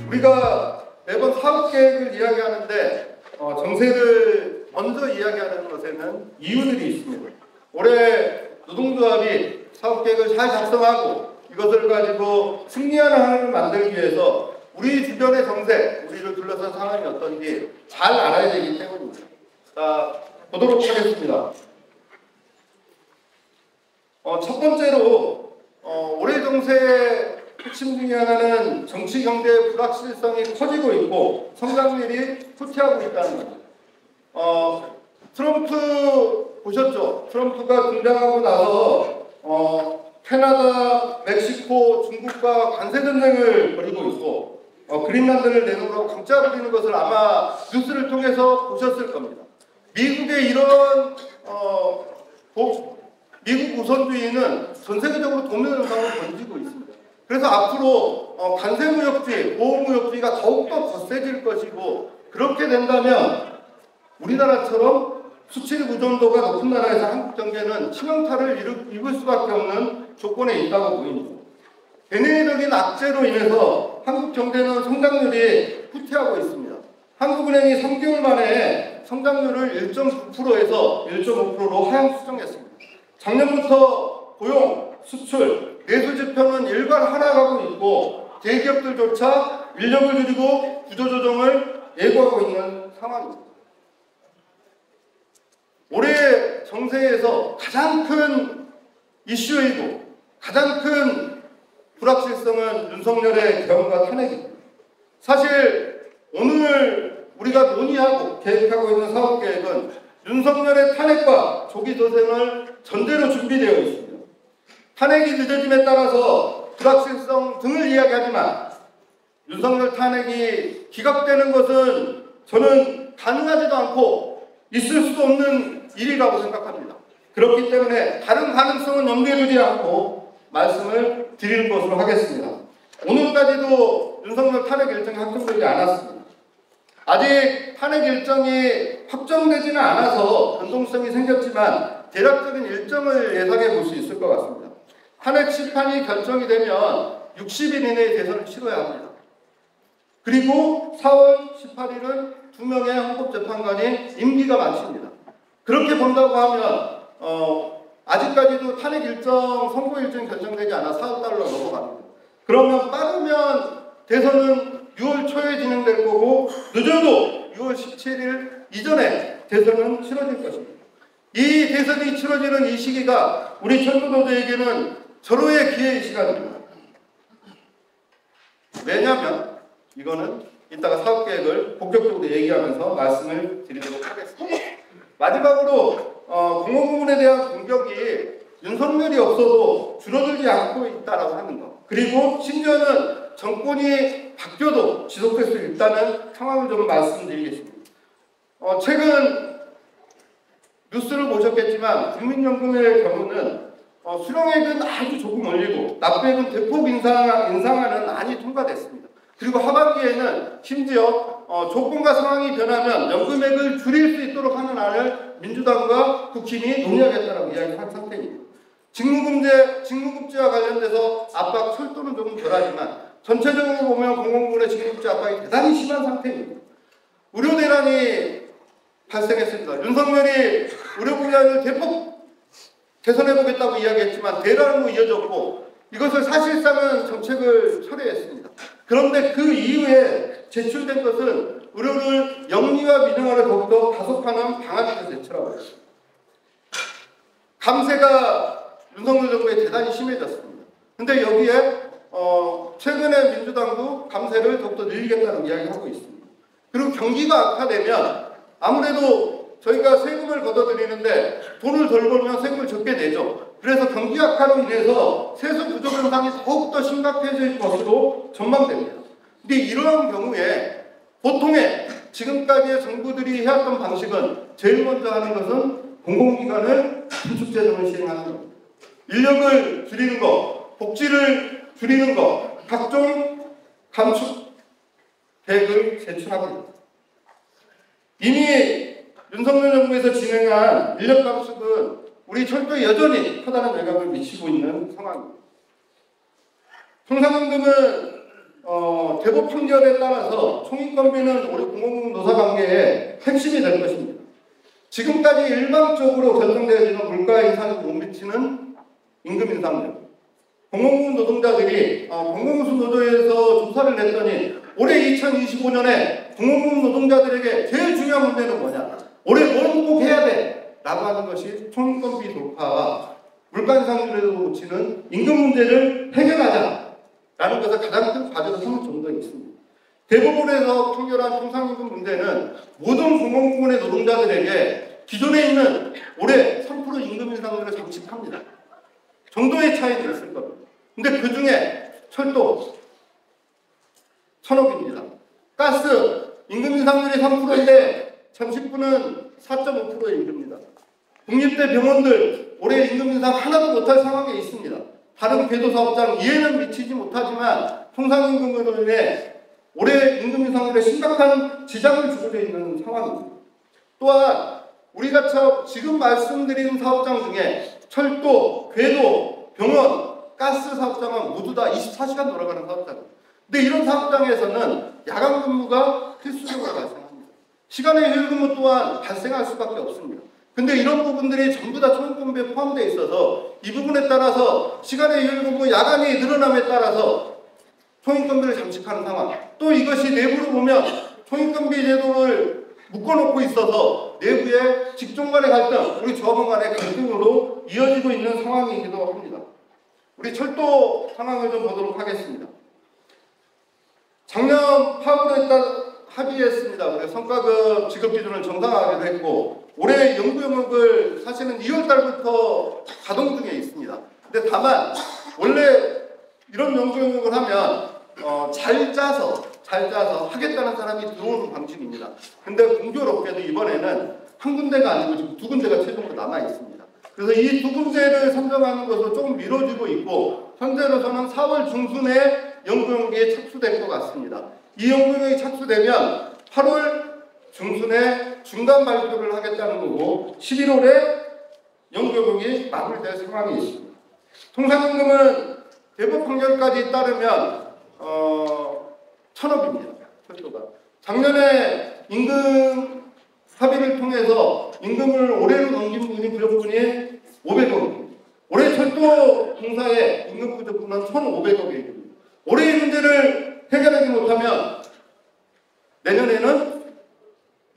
우리가 매번 사업계획을 이야기하는데 정세를 먼저 이야기하는 것에는 이유들이 있습니다. 올해 노동조합이 사업계획을 잘 작성하고 이것을 가지고 승리하는 하나를 만들기 위해서 우리 주변의 정세, 우리를 둘러싼 상황이 어떤지 잘 알아야 되기 때문입니다. 자, 보도록 하겠습니다. 첫 번째로 올해 정세의 핵심 중에 하나는 정치 경제의 불확실성이 커지고 있고 성장률이 후퇴하고 있다는 겁니다. 트럼프 보셨죠? 트럼프가 등장하고 나서 캐나다, 멕시코, 중국과 관세 전쟁을 벌이고 있고 그린란드를 내놓으라고 강짜 부리는 것을 아마 뉴스를 통해서 보셨을 겁니다. 미국의 이런 미국 우선주의는 전 세계적으로 도면현상을 번지고 있습니다. 그래서 앞으로 관세무역주의, 보호무역주의가 더욱더 거세질 것이고 그렇게 된다면 우리나라처럼 수출 의존도가 높은 나라에서 한국 경제는 치명타를 입을 수밖에 없는 조건에 있다고 보입니다. 대내적인 악재로 인해서 한국 경제는 성장률이 후퇴하고 있습니다. 한국은행이 3개월 만에 성장률을 1.9%에서 1.5%로 하향 수정했습니다. 작년부터 고용, 수출, 내수 지표는 일괄 하락하고 있고 대기업들조차 인력을 줄이고 구조조정을 예고하고 있는 상황입니다. 올해 정세에서 가장 큰 이슈이고 가장 큰 불확실성은 윤석열의 개헌과 탄핵입니다. 사실 오늘 우리가 논의하고 계획하고 있는 사업계획은 윤석열의 탄핵과 조기 도생을 전제로 준비되어 있습니다. 탄핵이 늦어짐에 따라서 불확실성 등을 이야기하지만 윤석열 탄핵이 기각되는 것은 저는 가능하지도 않고 있을 수도 없는 일이라고 생각합니다. 그렇기 때문에 다른 가능성은 염두에 두지 않고 말씀을 드리는 것으로 하겠습니다. 오늘까지도 윤석열 탄핵 일정이 확정되지 않았습니다. 아직 탄핵 일정이 확정되지는 않아서 변동성이 생겼지만 대략적인 일정을 예상해 볼 수 있을 것 같습니다. 탄핵 심판이 결정이 되면 60일 이내에 대선을 치러야 합니다. 그리고 4월 18일은 2명의 헌법재판관이 임기가 마칩니다. 그렇게 본다고 하면 아직까지도 탄핵 일정, 선고 일정이 결정되지 않아 4월달로 넘어갑니다. 그러면 빠르면 대선은 6월 초에 진행될 거고 늦어도 6월 17일 이전에 대선은 치러질 것입니다. 이 대선이 치러지는 이 시기가 우리 철도노조에게는 절호의 기회의 시간입니다. 왜냐하면 이거는 이따가 사업계획을 본격적으로 얘기하면서 말씀을 드리도록 하겠습니다. 마지막으로 공무부문에 대한 공격이 윤석열이 없어도 줄어들지 않고 있다라고 하는 것, 그리고 심지어는 정권이 바뀌어도 지속될 수 있다는 상황을 좀 말씀드리겠습니다. 최근 뉴스를 보셨겠지만 국민연금의 경우는 수령액은 아주 조금 올리고 납부액은 대폭 인상하는 안이 통과됐습니다. 그리고 하반기에는 심지어 조건과 상황이 변하면 연금액을 줄일 수 있도록 하는 안을 민주당과 국힘이 논의하겠다고 이야기한 상태입니다. 직무급제와 관련돼서 압박 철도는 조금 덜하지만 전체적으로 보면 공공부문의 직무급제 압박이 대단히 심한 상태입니다. 의료 대란이 발생했습니다. 윤석열이 의료 분야를 대폭 개선해보겠다고 이야기했지만 대란으로 이어졌고 이것을 사실상은 정책을 철회했습니다. 그런데 그 이후에 제출된 것은 의료를 영리와 민영화를 더욱더 가속하는 방안을 제출하고 있습니다. 감세가 윤석열 정부에 대단히 심해졌습니다. 근데 여기에 최근에 민주당도 감세를 더욱더 늘리겠다는 이야기를 하고 있습니다. 그리고 경기가 악화되면 아무래도 저희가 세금을 걷어들이는데 돈을 덜 벌면 세금을 적게 내죠. 그래서 경기 악화로 인해서 세수 부족 현상이 더욱더 심각해질 것으로 전망됩니다. 근데 이러한 경우에 보통의 지금까지의 정부들이 해왔던 방식은 제일 먼저 하는 것은 공공기관을 긴축재정을 시행하는 겁니다. 인력을 줄이는 것, 복지를 줄이는 것, 각종 감축 계획을 제출하고 있습니다. 이미 윤석열 정부에서 진행한 인력 감축은 우리 철도에 여전히 커다란 영향을 미치고 있는 상황입니다. 통상연금은 대법 판결에 따라서 총인건비는 우리 공공노사관계의 핵심이 될 것입니다. 지금까지 일방적으로 결정되어지는 물가 인상에 못 미치는 임금 인상률. 공공부 노동자들이 공공수 노조에서 조사를 했더니 올해 2025년에 공공부 노동자들에게 제일 중요한 문제는 뭐냐? 올해 뭘 꼭 해야 돼? 라고 하는 것이 총인건비 돌파와 물가 인상률에도 묻히는 임금 문제를 해결하자 라는 것을 가장 큰 과제로 삼을 정도에 있습니다. 대법원에서 판결한 통상임금 문제는 모든 공공부문의 노동자들에게 기존에 있는 올해 3% 임금 인상률을 장식합니다. 정도의 차이는 있을 겁니다. 근데 그 중에 철도 1,000억입니다. 가스 임금 인상률이 3%인데 장식부는 4.5%의 임금입니다. 국립대 병원들 올해 임금 인상 하나도 못할 상황에 있습니다. 다른 궤도 사업장 이해는 미치지 못하지만 통상임금으로 인해 올해 임금 인상률에 심각한 지장을 주고 있는 상황입니다. 또한 우리가 지금 말씀드린 사업장 중에 철도, 궤도, 병원, 가스 사업장은 모두 다 24시간 돌아가는 사업장입니다. 근데 이런 사업장에서는 야간 근무가 필수적으로 발생합니다. 시간의 효율 근무 또한 발생할 수밖에 없습니다. 근데 이런 부분들이 전부 다 총인건비에 포함되어 있어서 이 부분에 따라서 시간의 효율 근무 야간이 늘어남에 따라서 총인건비를 잠식하는 상황. 또 이것이 내부로 보면 총인건비 제도를 묶어놓고 있어서 내부의 직종 간의 갈등, 우리 조합원 간의 갈등으로 이어지고 있는 상황이기도 합니다. 우리 철도 상황을 좀 보도록 하겠습니다. 작년 파업으로 합의했습니다. 우리 성과급 지급 기준을 정상화하기로 했고 올해 연구 영역을 사실은 2월 달부터 가동 중에 있습니다. 근데 다만 원래 이런 연구 영역을 하면 잘 짜서 하겠다는 사람이 들어오는 방식입니다. 근데 공교롭게도 이번에는 한 군데가 아니고 지금 두 군데가 최종으로 남아 있습니다. 그래서 이 두 군데를 선정하는 것으로 조금 미뤄지고 있고 현재로서는 4월 중순에 연구영역이 착수될 것 같습니다. 이 연구영역이 착수되면 8월 중순에 중간 발표를 하겠다는 거고 11월에 연구영역이 마무리될 상황이 있습니다. 통상임금은 대법 판결까지 따르면 1,000억입니다. 철도가. 작년에 임금 합의를 통해서 임금을 올해로 넘긴 분이 부족분이 500억입니다. 올해 철도 공사의 임금 부족분은 1,500억입니다. 올해 이 문제를 해결하지 못하면 내년에는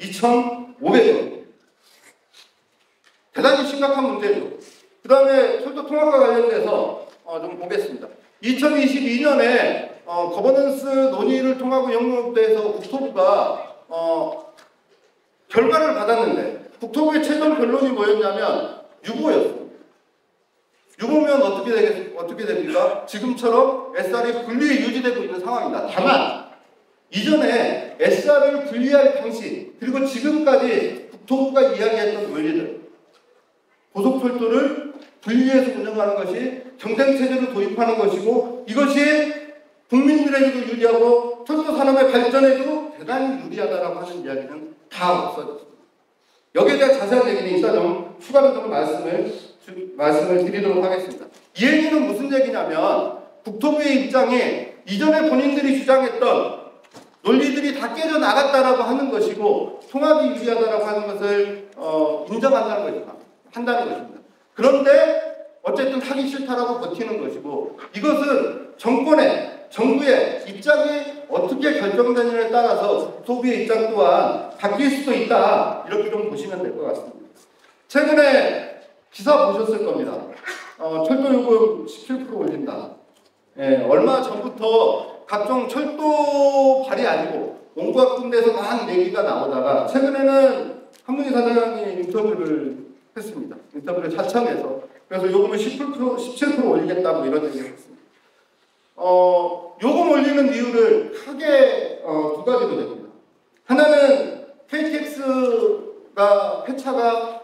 2,500억. 대단히 심각한 문제죠. 그 다음에 철도 통합과 관련돼서 좀 보겠습니다. 2022년에 거버넌스 논의를 통하고 연구대에서 국토부가 결과를 받았는데 국토부의 최종 결론이 뭐였냐면 유보였습니다. 유보면 어떻게 됩니까? 지금처럼 SR이 분리해 유지되고 있는 상황입니다. 다만 이전에 SR을 분리할 방식 그리고 지금까지 국토부가 이야기했던 원리들 고속철도를 분리해서 운영하는 것이 경쟁체제를 도입하는 것이고 이것이 국민들에게도 유리하고 철도 산업의 발전에도 대단히 유리하다라고 하는 이야기는 다 없어졌습니다. 여기에 대한 자세한 얘기는 이따 좀 추가로 좀 말씀을 드리도록 하겠습니다. 이 얘기는 무슨 얘기냐면 국토부의 입장이 이전에 본인들이 주장했던 논리들이 다 깨져 나갔다라고 하는 것이고 통합이 유리하다라고 하는 것을 인정한다는 것입니다. 그런데 어쨌든 하기 싫다라고 버티는 것이고 이것은 정부의 입장이 어떻게 결정되느냐에 따라서 국토부의 입장 또한 바뀔 수도 있다 이렇게 좀 보시면 될 것 같습니다. 최근에 기사 보셨을 겁니다. 철도 요금 17% 올린다. 얼마 전부터 각종 철도발이 아니고 온갖 군데에서 막 얘기가 나오다가 최근에는 한문희 사장이 인터뷰를 했습니다. 인터뷰를 자청해서 그래서 요금을 17% 올리겠다고 이런 얘기를 했습니다. 요금 올리는 이유를 크게 두 가지로 됩니다. 하나는 KTX가 폐차가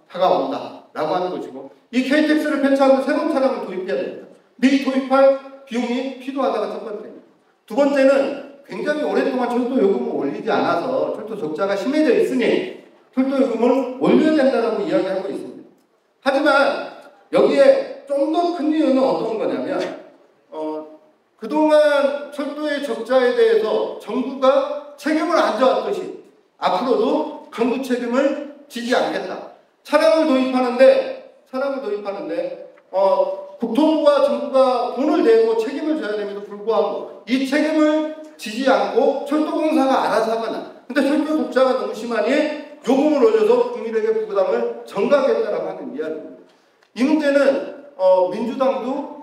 다가온다라고 하는 것이고 이 KTX를 폐차하고 새로운 차량을 도입해야 됩니다. 미리 도입할 비용이 필요하다가 첫 번째입니다. 두 번째는 굉장히 오랫동안 철도 요금을 올리지 않아서 철도 적자가 심해져 있으니 철도 요금을 올려야 된다고 이야기하고 있습니다. 하지만 여기에 좀 더 큰 이유는 어떤 거냐면 그동안 철도의 적자에 대해서 정부가 책임을 안 져왔듯이 앞으로도 정부 책임을 지지 않겠다. 차량을 도입하는데 국토부와 정부가 돈을 내고 책임을 져야 됨에도 불구하고 이 책임을 지지 않고 철도공사가 알아서 하거나, 근데 철도 독자가 너무 심하니 요금을 올려서 국민에게 부담을 전가하겠다라고 하는 이야기입니다. 이 문제는 민주당도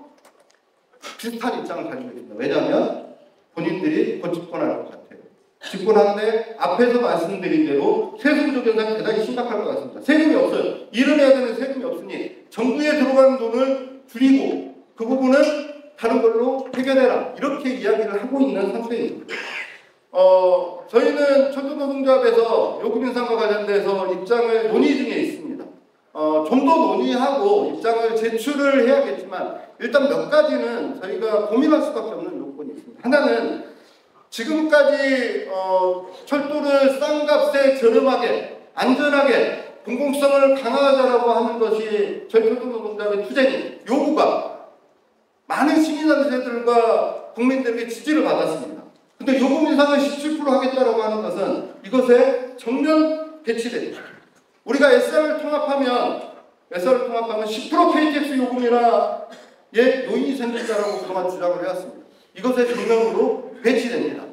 비슷한 입장을 가지고 있습니다. 왜냐하면 본인들이 곧 집권할 것 같아요. 집권하는데 앞에서 말씀드린 대로 세금 적용상 대단히 심각할 것 같습니다. 세금이 없어요. 일을 해야 되는 세금이 없으니 정부에 들어가는 돈을 줄이고 그 부분은 다른 걸로 해결해라, 이렇게 이야기를 하고 있는 상태입니다. 저희는 철도노동조합에서 요금 인상과 관련돼서 입장을 논의 중에 있습니다. 좀 더 논의하고 입장을 제출을 해야겠지만 일단 몇 가지는 저희가 고민할 수밖에 없는 요건이 있습니다. 하나는 지금까지 철도를 싼 값에 저렴하게 안전하게 공공성을 강화하자라고 하는 것이 철도노동조합의 투쟁이 요구가 많은 시민단체들과 국민들에게 지지를 받았습니다. 근데 요금 인상을 17% 하겠다라고 하는 것은 이것에 정면 배치됩니다. 우리가 SR을 통합하면 10% KTX 요금이나의 요인이 생긴다라고 그동안 주장을 해왔습니다. 이것에 정면으로 배치됩니다.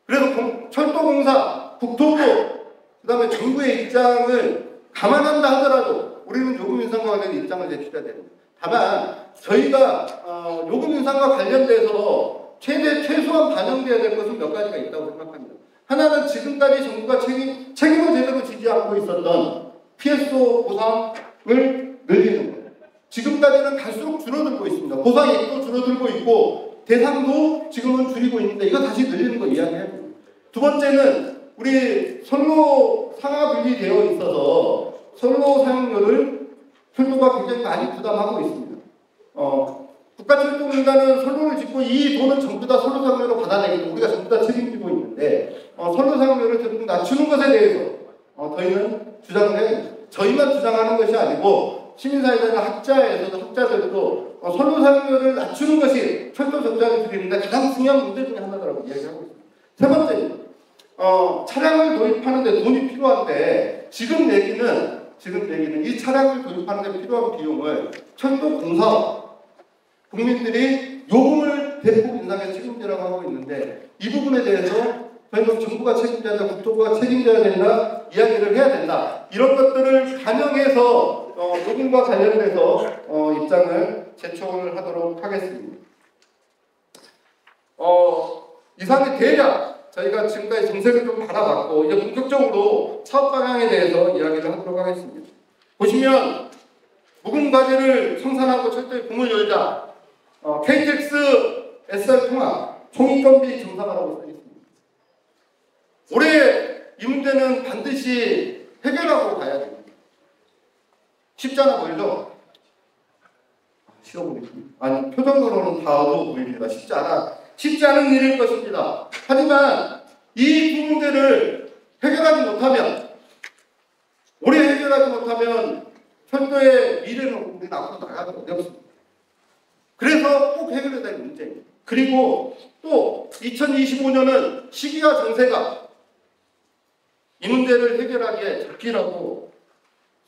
그래서 철도공사, 국토부, 그 다음에 정부의 입장을 감안한다 하더라도 우리는 요금 인상과 관련된 입장을 제출해야 됩니다. 다만 저희가 요금 인상과 관련돼서 최소한 반영되어야 될 것은 몇 가지가 있다고 생각합니다. 하나는 지금까지 정부가 책임을 제대로 지지 않고 있었던 PSO 보상을 늘리는 거예요. 지금까지는 갈수록 줄어들고 있습니다. 보상액도 줄어들고 있고 대상도 지금은 줄이고 있는데 이거 다시 늘리는 거 이야기해요. 두 번째는 우리 선로 상하 분리되어 있어서 선로 사용료를 철도가 굉장히 많이 부담하고 있습니다. 국가철도공단은 선로를 짓고 이 돈은 전부 다 선로 사용료로 받아내겠다. 우리가 전부 다 책임지고 있는데 선로 사용료를 조금 낮추는 것에 대해서 저희는 주장을 해야 됩니다. 저희만 주장하는 것이 아니고 시민사회자나 학자들도 선로 사용료를 낮추는 것이 철도 적자를 줄이는데 가장 중요한 문제 중에 하나라고 이야기하고 있습니다. 세 번째는 차량을 도입하는데 돈이 필요한데 지금 얘기는 이 차량을 도입하는 데 필요한 비용을 철도공사와 국민들이 요금을 대폭 인상해 책임지라고 하고 있는데 이 부분에 대해서 저희는 정부가 책임져야 된다, 국토부가 책임져야 된다, 이야기를 해야 된다. 이런 것들을 반영해서 요금과 관련돼서 입장을 제출을 하도록 하겠습니다. 이상의 대략 저희가 지금까지 정책을 좀 받아봤고 이제 본격적으로 사업 방향에 대해서 이야기를 하도록 하겠습니다. 보시면 묵은 과제를 청산하고 철도의 봄을 열자. KTX SR 통합 총인건비 정상화라고 써 있습니다. 올해 이 문제는 반드시 해결하고 가야 됩니다. 쉽지 않아 보이죠? 쉬워 보이십니다. 아니 표정으로는 다도 보입니다. 쉽지 않은 일일 것입니다. 하지만 이 두 문제를 해결하지 못하면 올해 해결하지 못하면 철도의 미래는 우리는 앞으로 나가기 어렵습니다. 그래서 꼭 해결해야 될 문제입니다. 그리고 또 2025년은 시기와 정세가 이 문제를 해결하기에 적기라고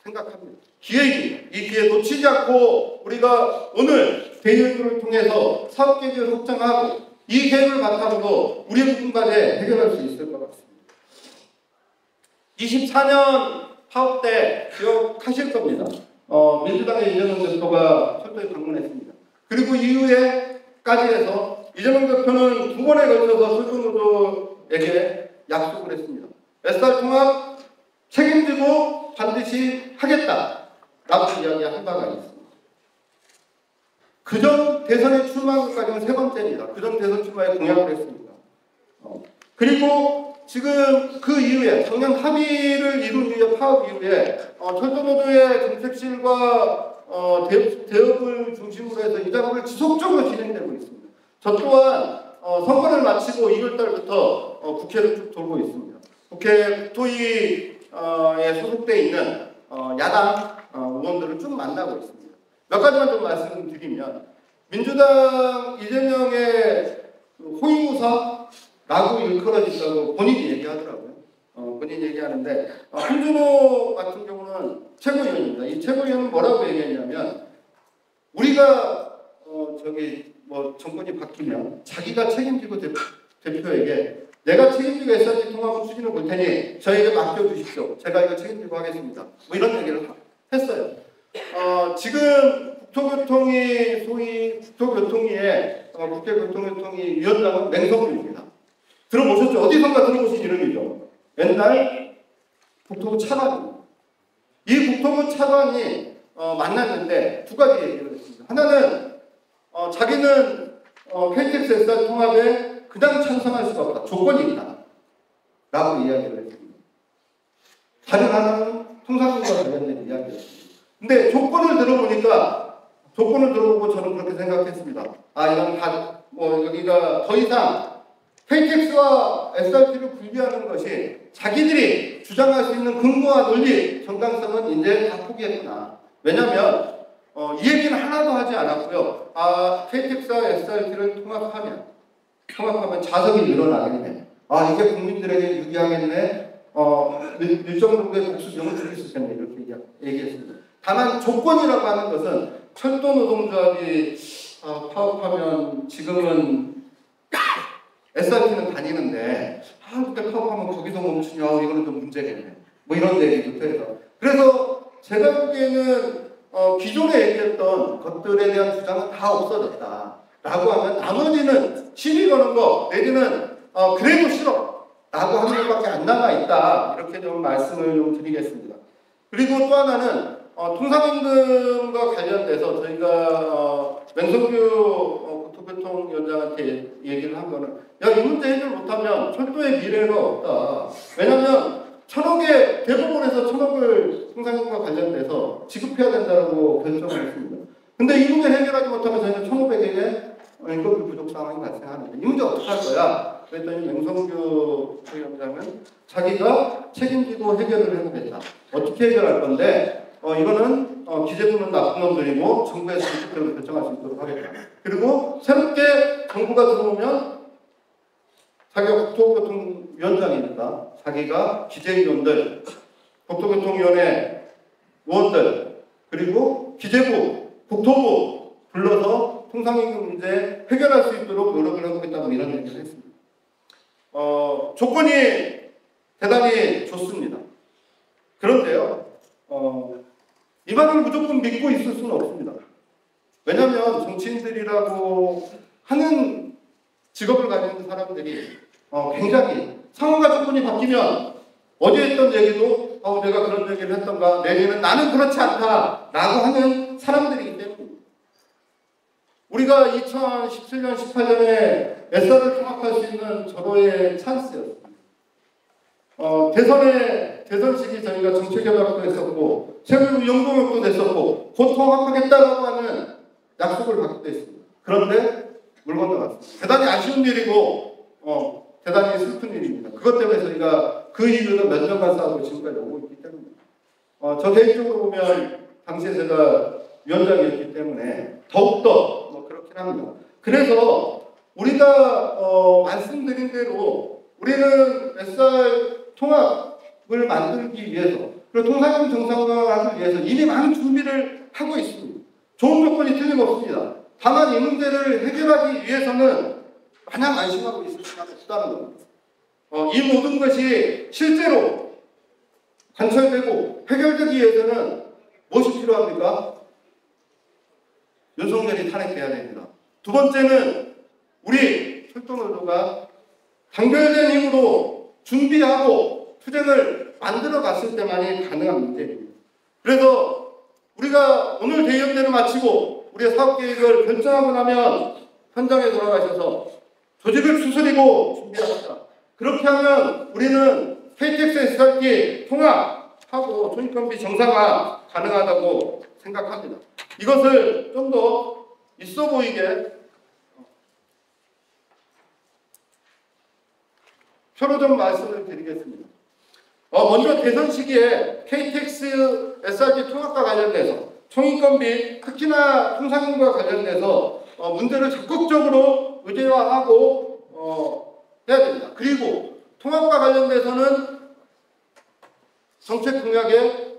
생각합니다. 기회입니다. 이 기회 놓치지 않고 우리가 오늘 대의를 통해서 사업 계획을 확정하고 이 계획을 바탕으로 우리의 부분까지 해결할 수 있을 것 같습니다. 24년 파업 때 기억하실 겁니다. 민주당의 이재명 대표가 철도에 방문했습니다. 그리고 이후에까지 해서 이재명 대표는 두 번에 걸쳐서 철도노조에게 약속을 했습니다. SR 통합 책임지고 반드시 하겠다라고 이야기한 바가 있습니다. 그전 대선에 출마한 것까지는 세 번째입니다. 그전 대선 출마에 공약을 했습니다. 그리고 지금 그 이후에 작년 합의를 이룬 이후에 파업 이후에 철도노조의 정책실과 대업을 중심으로 해서 이 작업을 지속적으로 진행되고 있습니다. 저 또한 선거를 마치고 2월달부터 국회를 쭉 돌고 있습니다. 국회 국토위에 소속되어 있는 야당 의원들을 쭉 만나고 있습니다. 몇 가지만 좀 말씀드리면 민주당 이재명의 교도사라고 일컬어진다고 본인이 얘기하더라고요. 본인이 얘기하는데 홍준호 같은 경우는 최고위원입니다. 이 최고위원은 뭐라고 얘기했냐면 우리가 정권이 바뀌면 자기가 책임지고 대표에게 내가 책임지고 SRT 통합을 추진해 볼 테니 저에게 맡겨주십시오. 제가 이거 책임지고 하겠습니다. 뭐 이런 얘기를 했어요. 지금 국토교통위 소위 국토교통위의 국회교통위 위원장은 맹성규입니다. 들어보셨죠? 어디선가 들어보신 이름이죠. 옛날 국토부 차관입니다. 이 국토부 차관이 만났는데 두 가지 얘기를 했습니다. 하나는 자기는 KTX SR 통합에 그냥 찬성할 수가 없다. 조건이 있다. 라고 이야기를 했습니다. 다른 하나는 통상권과 관련된 이야기를 했습니다. 근데 조건을 들어보고 저는 그렇게 생각했습니다. 이건 여기가 더 이상 KTX와 SRT를 분리하는 것이 자기들이 주장할 수 있는 근거와 논리, 정당성은 이제 다 포기했구나. 왜냐하면 이 얘기는 하나도 하지 않았고요. KTX와 SRT를 통합하면 좌석이 늘어나겠네. 이게 국민들에게 유리하겠네. 일정 정도의 복수비용을 줄일 수 있겠네. 이렇게 얘기했습니다. 다만 조건이라고 하는 것은 철도 노동조합이 파업하면 지금은 SRT는 다니는데 그때 파업하면 거기서 멈추냐 이거는 좀 문제겠네. 뭐 이런 얘기부터 해서 그래서 제가 보기에는 기존에 얘기했던 것들에 대한 주장은 다 없어졌다 라고 하면 나머지는 시비 거는 거 내지는 그래도 싫어 라고 하는 것밖에 안 남아있다 이렇게 좀 말씀을 좀 드리겠습니다. 그리고 또 하나는 통상임금과 관련돼서 저희가 맹성규 국토교통위원장한테 얘기를 한 거는 이 문제 해결 못하면 철도의 미래가 없다. 왜냐하면 대법원에서 1,000억을 통상임금과 관련돼서 지급해야 된다고 결정을 했습니다. 근데 이 문제 해결하지 못하면 저희는 1,500억의 인건비 부족 상황이 발생하는데 이 문제 어떻게 할 거야? 그랬더니 맹성규 위원장은 자기가 책임지고 해결을 해보겠다. 어떻게 해결할 건데 이거는 기재부는 나쁜 놈들이고 정부에서 직접적으로 결정할 수 있도록 하겠다. 그리고 새롭게 정부가 들어오면 자기가 국토교통위원장이니까 자기가 기재위원들, 국토교통위원회 의원들, 그리고 기재부, 국토부 불러서 통상임금 문제 해결할 수 있도록 노력을 해보겠다고 이런 얘기를 했습니다. 조건이 대단히 좋습니다. 그런데요, 이 말을 무조건 믿고 있을 수는 없습니다. 왜냐하면 정치인들이라고 하는 직업을 가진 사람들이 굉장히 상황과 조건이 바뀌면 어제 했던 얘기도 내가 그런 얘기를 했던가 내지는 나는 그렇지 않다 라고 하는 사람들이기 때문입니다. 우리가 2017년, 18년에 SR을 통합할 수 있는 절호의 찬스였습니다. 대선 시기 저희가 정책협약도 했었고 세금 연동협도 냈었고 곧 통합하겠다라고 하는 약속을 받기도 했습니다. 그런데 물 건너갔습니다. 대단히 아쉬운 일이고 대단히 슬픈 일입니다. 그것 때문에 저희가 그 이유는 몇 년간 싸우고 지금까지 오고 있기 때문입니다. 저 개인적으로 보면 당시에 제가 위원장이었기 때문에 더욱더 그렇긴 합니다. 그래서 우리가 말씀드린 대로 우리는 SR 통합을 만들기 위해서 그리고 통상임금 정상화하기 위해서 이미 많은 준비를 하고 있습니다. 좋은 조건이 틀림없습니다. 다만 이 문제를 해결하기 위해서는 마냥 안심하고 있을 수는 없다는 겁니다. 이 모든 것이 실제로 관철되고 해결되기 위해서는 무엇이 필요합니까? 윤석열이 탄핵돼야 됩니다. 두 번째는 우리 철도노조가 단결된 힘으로 준비하고 투쟁을 만들어 갔을 때만이 가능한 문제입니다. 그래서 우리가 오늘 대의원대를 마치고 우리의 사업계획을 결정하고 나면 현장에 돌아가셔서 조직을 추스리고 준비합시다. 그렇게 하면 우리는 KTX SRT 통합하고 손익분비 정상화 가능하다고 생각합니다. 이것을 좀 더 있어 보이게 표로 좀 말씀을 드리겠습니다. 먼저 대선 시기에 KTX SRT 통합과 관련돼서 총인건비 특히나 통상임금과 관련돼서 문제를 적극적으로 의제화하고 해야 됩니다. 그리고 통합과 관련돼서는 정책 공약에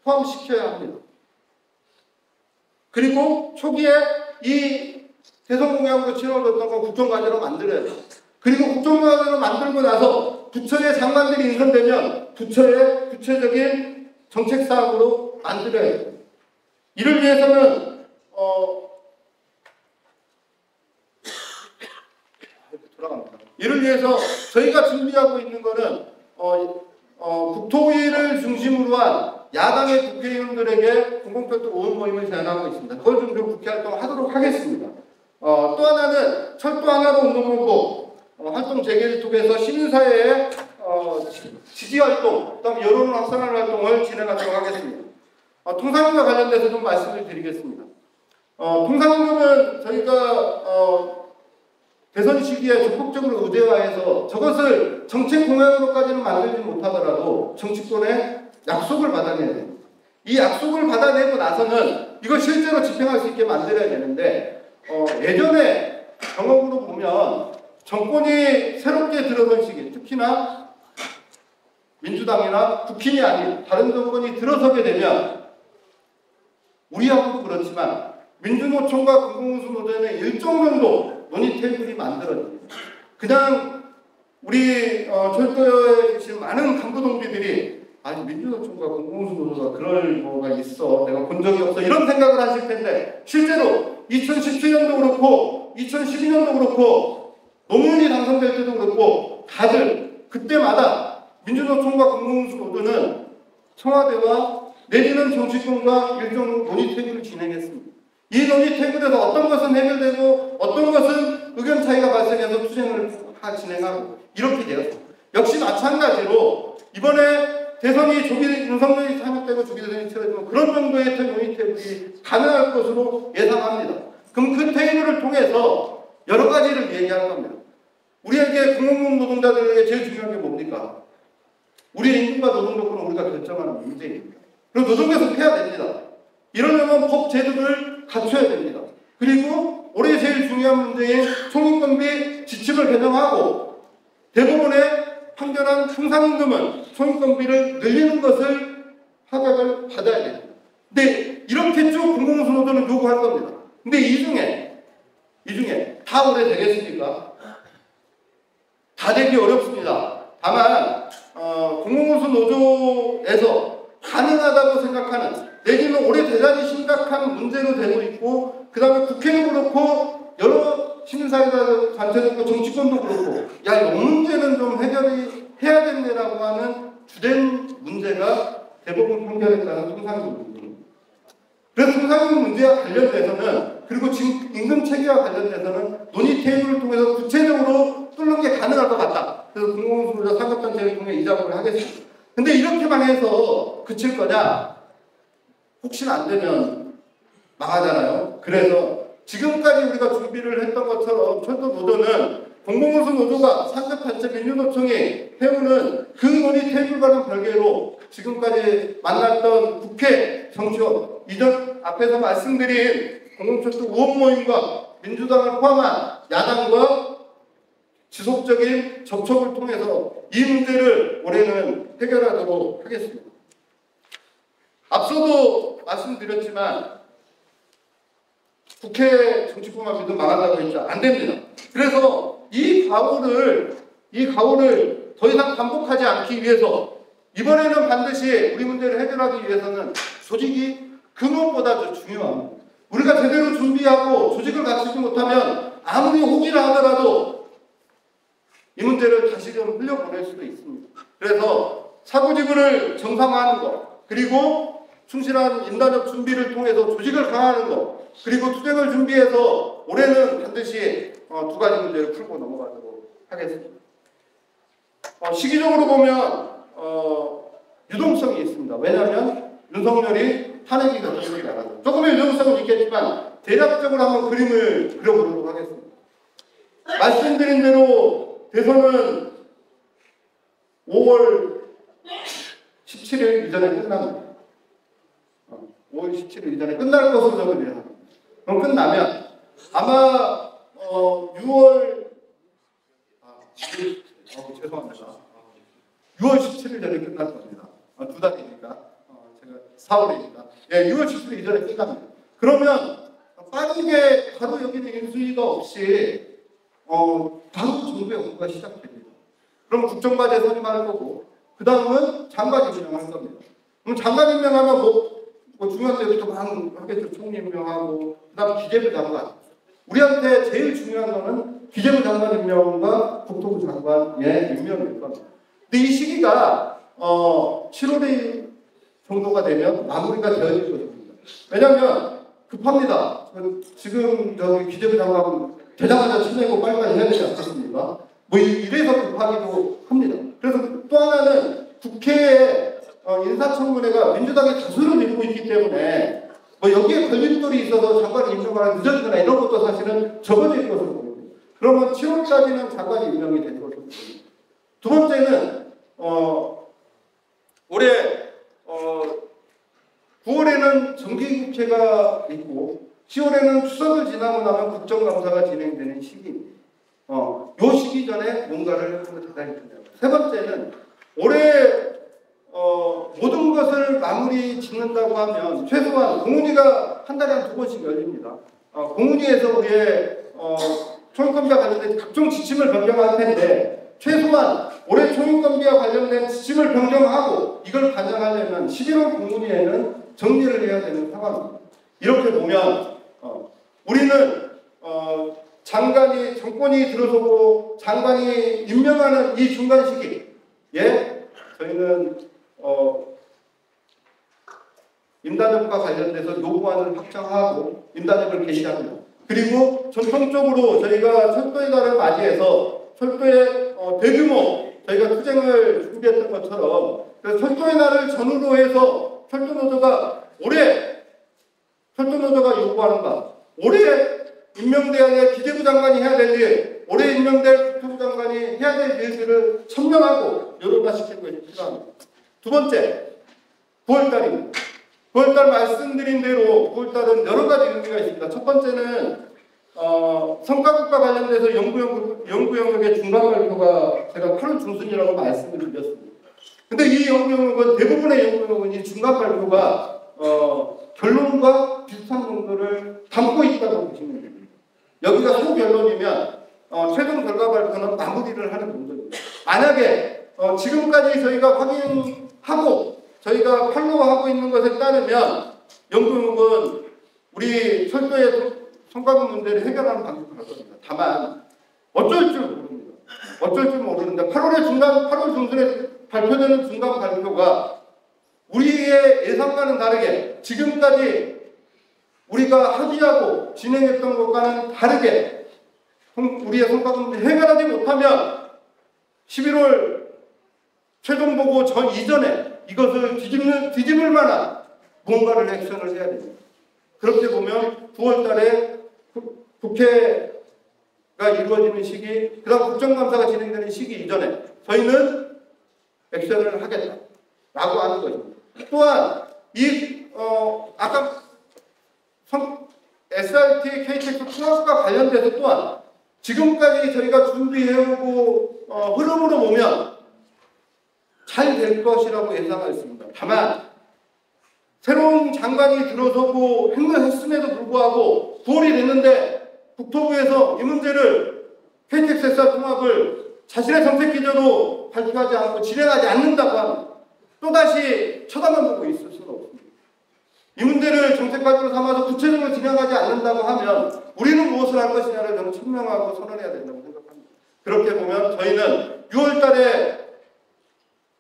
포함시켜야 합니다. 그리고 초기에 이 대선 공약으로 치러졌던 건 국정과제로 만들어야 돼요. 그리고 국정과제로 만들고 나서 부처의 장관들이 인선되면 부처의 구체적인 정책사항으로 만들어야 돼요. 이를 위해서는 이를 위해서 저희가 준비하고 있는 것은 국토위를 중심으로 한 야당의 국회의원들에게 공공철도 5원 모임을 제안하고 있습니다. 그걸 좀 국회 활동을 하도록 하겠습니다. 또 하나는 철도 하나로 운동본부 활동 재개를 통해서 시민사회의 지지활동, 그다음 여론 확산하는 활동을 진행하도록 하겠습니다. 통상임과 관련돼서 좀 말씀을 드리겠습니다. 통상임은 저희가 대선 시기에 적극적으로 의제화해서 저것을 정책 공약으로까지는 만들지 못하더라도 정치권의 약속을 받아내야 됩니다. 이 약속을 받아내고 나서는 이걸 실제로 집행할 수 있게 만들어야 되는데 예전에 경험으로 보면 정권이 새롭게 들어선 시기, 특히나 민주당이나 국힘이 아닌 다른 정권이 들어서게 되면 우리하고도 그렇지만 민주노총과 공공운수노조에는 일정 정도 논의 테이블이 만들어집니다. 그냥 우리 철도에 계신 많은 간부 동지들이 아니 민주노총과 공공운수노조가 그럴 뭐가 있어 내가 본 적이 없어 이런 생각을 하실 텐데 실제로 2017년도 그렇고 2012년도 그렇고 노무현이 당선될 때도 그렇고 다들 그때마다 민주노총과 공공운수노조는 청와대와 내지는 정치권과 일정 논의 테이블을 진행했습니다. 이 논의 테이블에서 어떤 것은 해결되고 어떤 것은 의견 차이가 발생해서 투쟁을 진행하고 이렇게 되었습니다. 역시 마찬가지로 이번에 대선이 윤석열이 탄핵되고 조기 대선이 치러지면 그런 정도의 논의 테이블이 가능할 것으로 예상합니다. 그럼 그 테이블을 통해서 여러 가지를 얘기할 겁니다. 우리에게 공공운 노동자들에게 제일 중요한 게 뭡니까? 우리의 임금과 노동조건을 우리가 결정하는 문제입니다. 그리고 노동계속 해야 됩니다. 이러려면 법 제도를 갖춰야 됩니다. 그리고 올해 제일 중요한 문제인 총인건비 지침을 개정하고 대법원의 판결한 통상임금은 총인건비를 늘리는 것을 허가를 받아야 됩니다. 근데 이렇게 쭉 공공운수노조는 요구할 겁니다. 근데 이 중에 다 올해 되겠습니까? 다 되기 어렵습니다. 다만 공공운수노조에서 가능하다고 생각하는 내지는 올해 대단히 심각한 문제로 되고 있고 그 다음에 국회도 그렇고 여러 시민사회단체도 정치권도 그렇고 야 이 문제는 좀 해결이 해야 된다라고 하는 주된 문제가 대법원 판결에 따른 통상임금. 그래서 통상임금 문제와 관련돼서는 그리고 지금 임금 체계와 관련돼서는 논의 테이블을 통해서 구체적으로 뚫는 게 가능할 것 같다. 그래서 공공운수노조 상급단체를 통해 이 작업을 하겠습니다. 근데 이렇게만 해서 그칠 거냐? 혹시나 안 되면 망하잖아요. 그래서 지금까지 우리가 준비를 했던 것처럼 철도노조는 공공운수노조가 상급단체 민주노총이 해오는 그 논의 테이블과는 별개로 지금까지 만났던 국회 정치원 이전 앞에서 말씀드린 공공철도 의원 모임과 민주당을 포함한 야당과 지속적인 접촉을 통해서 이 문제를 올해는 해결하도록 하겠습니다. 앞서도 말씀드렸지만 국회 정치권만 믿으면 망한다고 했죠. 안 됩니다. 그래서 이 과오를 더 이상 반복하지 않기 위해서 이번에는 반드시 우리 문제를 해결하기 위해서는 조직이 근원보다 중요합니다. 우리가 제대로 준비하고 조직을 갖추지 못하면 아무리 호기라 하더라도 이 문제를 다시 좀 흘려보낼 수도 있습니다. 그래서 사고지구를 정상화하는 것, 그리고 충실한 인단적 준비를 통해서 조직을 강화하는 것, 그리고 투쟁을 준비해서 올해는 반드시 두 가지 문제를 풀고 넘어가도록 하겠습니다. 시기적으로 보면 유동성이 있습니다. 왜냐하면 윤석열이 탄핵이 결정이 나가죠. 조금의 유동성은 있겠지만 대략적으로 한번 그림을 그려보도록 하겠습니다. 말씀드린 대로 대선은 5월 17일 이전에 끝납니다. 5월 17일 이전에 끝날 것으로 저는 예상합니다. 그럼 끝나면 아마 6월 6월 17일 전에 끝날 겁니다. 두 달이니까. 제가 4월이니까. 예, 6월 17일 이전에 끝납니다. 그러면 빠르게 바로 여기는 인수위가 없이 바로 정부의 업무가 시작됩니다. 그럼 국정과제 선임할 거고 그 다음은 장관 임명할 겁니다. 그럼 장관 임명하면 뭐 중요한 때부터 막 하겠죠. 총리 임명하고 그 다음 기재부 장관. 우리한테 제일 중요한 거는 기재부 장관 임명과 국토부 장관의 임명일 겁니다. 근데 이 시기가 7월이 정도가 되면 마무리가 되어질 것입니다. 왜냐하면 급합니다. 지금 기재부 장관 되자마자 쳐내고 빨리빨리 해야 되지 않겠습니까? 뭐 이래서 급하기도 합니다. 그래서 또 하나는 국회에 인사청문회가 민주당이 다수를 이루고 있기 때문에 뭐 여기에 걸림돌이 있어서 장관 임명이 늦어지거나 이런 것도 사실은 적어질 것으로 보입니다. 그러면 7월까지는 장관 임명이 될 것으로 보입니다. 두 번째는 올해 9월에는 정기국회가 있고 10월에는 추석을 지나고 나면 국정감사가 진행되는 시기입니다. 요 시기 전에 뭔가를 하면 대단히 중요합니다. 세 번째는 올해 모든 것을 마무리 짓는다고 하면 최소한 공훈위가 한 달에 한 2번씩 열립니다. 공훈위에서 우리의 총인건비와 관련된 각종 지침을 변경할 텐데 최소한 올해 총인건비와 관련된 지침을 변경하고 이걸 반영하려면 11월 공훈위에는 정리를 해야 되는 상황입니다. 이렇게 보면 우리는 장관이 정권이 들어서고 장관이 임명하는 이 중간 시기에 저희는 임단협과 관련돼서 요구안을 확정하고 임단협을 개시합니다. 그리고 전통적으로 저희가 철도의 날을 맞이해서 철도의 대규모 저희가 투쟁을 준비했던 것처럼 철도의 날을 전후로 해서 철도노조가 올해 철도노조가 요구하는 바 올해 임명돼야 될 기재부 장관이 해야 될 일, 올해 임명될 국토부 장관이 해야 될 일들을 천명하고 여론화시키는 것이 필요합니다. 두 번째, 9월달입니다. 9월달 말씀드린 대로 9월달은 여러 가지 의미가 있습니다. 첫 번째는 성과급과 관련돼서 연구 영역의 중간 발표가 제가 8월 중순이라고 말씀을 드렸습니다. 근데 이 연구 영역은 대부분의 연구 영역은 이 중간 발표가 결론과 비슷한 정도를 담고 있다고 보시면 됩니다. 여기가 소결론이면 최종 결과 발표는 마무리를 하는 정도입니다. 만약에 지금까지 저희가 확인하고 저희가 팔로우하고 있는 것에 따르면 연구용은 우리 철도의 성과급 문제를 해결하는 방식을 할 겁니다. 다만 어쩔 줄 모릅니다. 어쩔 줄 모르는데 8월 중순에 발표되는 중간 발표가 우리의 예상과는 다르게 지금까지 우리가 합의하고 진행했던 것과는 다르게 우리의 성과급 문제 해결하지 못하면 11월 최종 보고 전 이전에 이것을 뒤집을 만한 뭔가를 액션을 해야 됩니다. 그렇게 보면 9월 달에 국회가 이루어지는 시기, 그 다음 국정감사가 진행되는 시기 이전에 저희는 액션을 하겠다라고 하는 것입니다. 또한 아까 SRT, KTX 통합과 관련돼서 또한 지금까지 저희가 준비해오고 흐름으로 보면 잘 될 것이라고 예상하였습니다. 다만 새로운 장관이 들어서고 행동했음에도 불구하고 9월이 됐는데 국토부에서 이 문제를 KTX SR 통합을 자신의 정책 기조로 발표하지 않고 진행하지 않는다고 하면 또다시 쳐다만 보고 있을 수는 없습니다. 이 문제를 정책 과제로 삼아서 구체적으로 진행하지 않는다고 하면 우리는 무엇을 할 것이냐를 저는 천명하고 선언해야 된다고 생각합니다. 그렇게 보면 저희는 6월 달에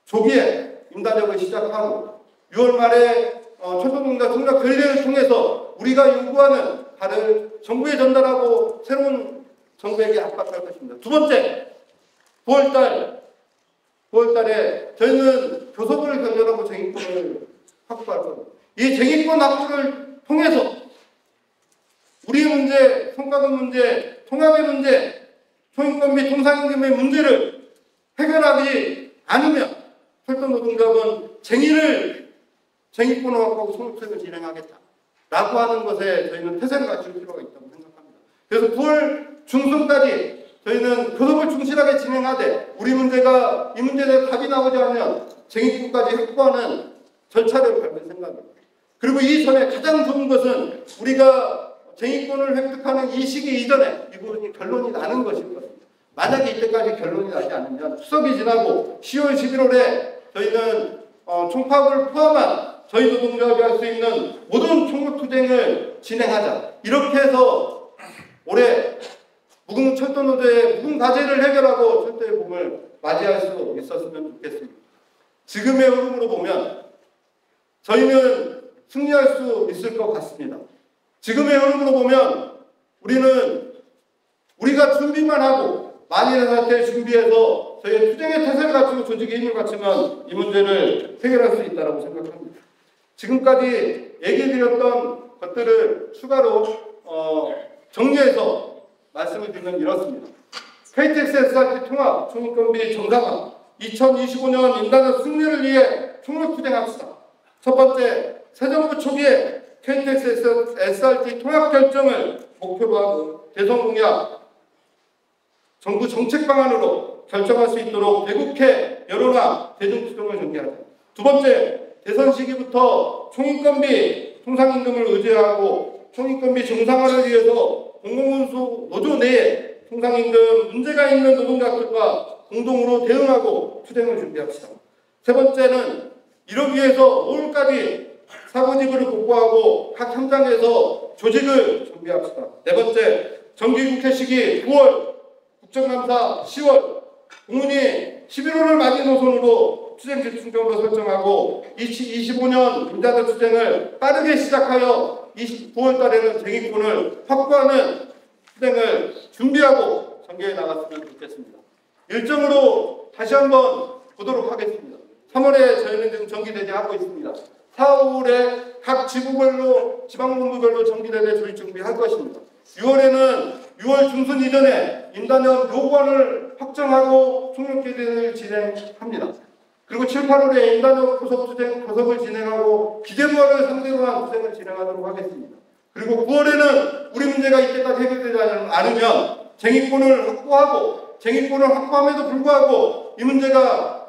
조기에 임단협을 시작하고 6월 말에 철도공단 통합 결의를 통해서 우리가 요구하는 바를 정부에 전달하고 새로운 정부에게 압박할 것입니다. 두 번째, 9월달에 저희는 교섭을 결렬하고 쟁의권을 확보할 겁니다. 이 쟁의권 확보를 통해서 우리의 문제, 성과급 문제, 통합의 문제, 총인건비 통상임금의 문제를 해결하지 않으면 철도노동조합은 쟁의권을 확보하고 소득세를 진행하겠다라고 하는 것에 저희는 태세를 갖출 필요가 있다고 생각합니다. 그래서 9월 중순까지 저희는 교섭을 충실하게 진행하되 이 문제에 대해 답이 나오지 않으면 쟁의권까지 확보하는 절차를 밟을 생각입니다. 그리고 이전에 가장 좋은 것은 우리가 쟁의권을 획득하는 이 시기 이전에 이 부분이 결론이 나는 것일 것입니다. 만약에 이때까지 결론이 나지 않으면 추석이 지나고 10월, 11월에 저희는 총파업을 포함한 저희 노동조합이 할 수 있는 모든 총력투쟁을 진행하자. 이렇게 해서 올해 철도노조의 무궁가제를 해결하고 철도의 봄을 맞이할 수 있었으면 좋겠습니다. 지금의 흐름으로 보면 저희는 승리할 수 있을 것 같습니다. 지금의 흐름으로 보면 우리가 준비만 하고 만일의 사태에 준비해서 저희의 투쟁의 태세를 갖추고 조직의 힘을 갖추면 이 문제를 해결할 수 있다고 생각합니다. 지금까지 얘기해드렸던 것들을 추가로 정리해서 말씀을 드리면 이렇습니다. KTX SRT 통합 총인건비 정상화 2025년 인단의 승리를 위해 총력투쟁합시다. 첫 번째, 새 정부 초기에 KTX SRT 통합 결정을 목표로 하고 대선 공약 정부 정책 방안으로 결정할 수 있도록 대국회 여론화 대중투쟁을 전개하자. 두 번째, 대선 시기부터 총인건비 통상임금을 의제하고 총인건비 정상화를 위해서 공공운수 노조 내에 통상임금 문제가 있는 노동자들과 공동으로 대응하고 투쟁을 준비합시다. 세 번째는 이러기 위해서 5월까지 사고지구를 복구하고 각 현장에서 조직을 준비합시다. 네 번째, 정기국회 시기 9월, 국정감사 10월, 공문이 11월을 맞은 노선으로 투쟁 집중적으로 설정하고 2025년 임자들 투쟁을 빠르게 시작하여 29월 달에는 쟁의권을 확보하는 투쟁을 준비하고 전개해 나갔으면 좋겠습니다. 일정으로 다시 한번 보도록 하겠습니다. 3월에 저희는 지금 정기대회하고 있습니다. 4, 5월에 각 지부별로 지방본부별로 정기대회 조직 준비할 것입니다. 6월에는 6월 중순 이전에 임단협 요구안을 확정하고 총력대회를 진행합니다. 그리고 7, 8월에 임단협 교섭을 진행하고 기재부안을 상대로 한 투쟁을 진행하도록 하겠습니다. 그리고 9월에는 우리 문제가 이때까지 해결되지 않으면 쟁의권을 확보하고 쟁의권을 확보함에도 불구하고 이 문제가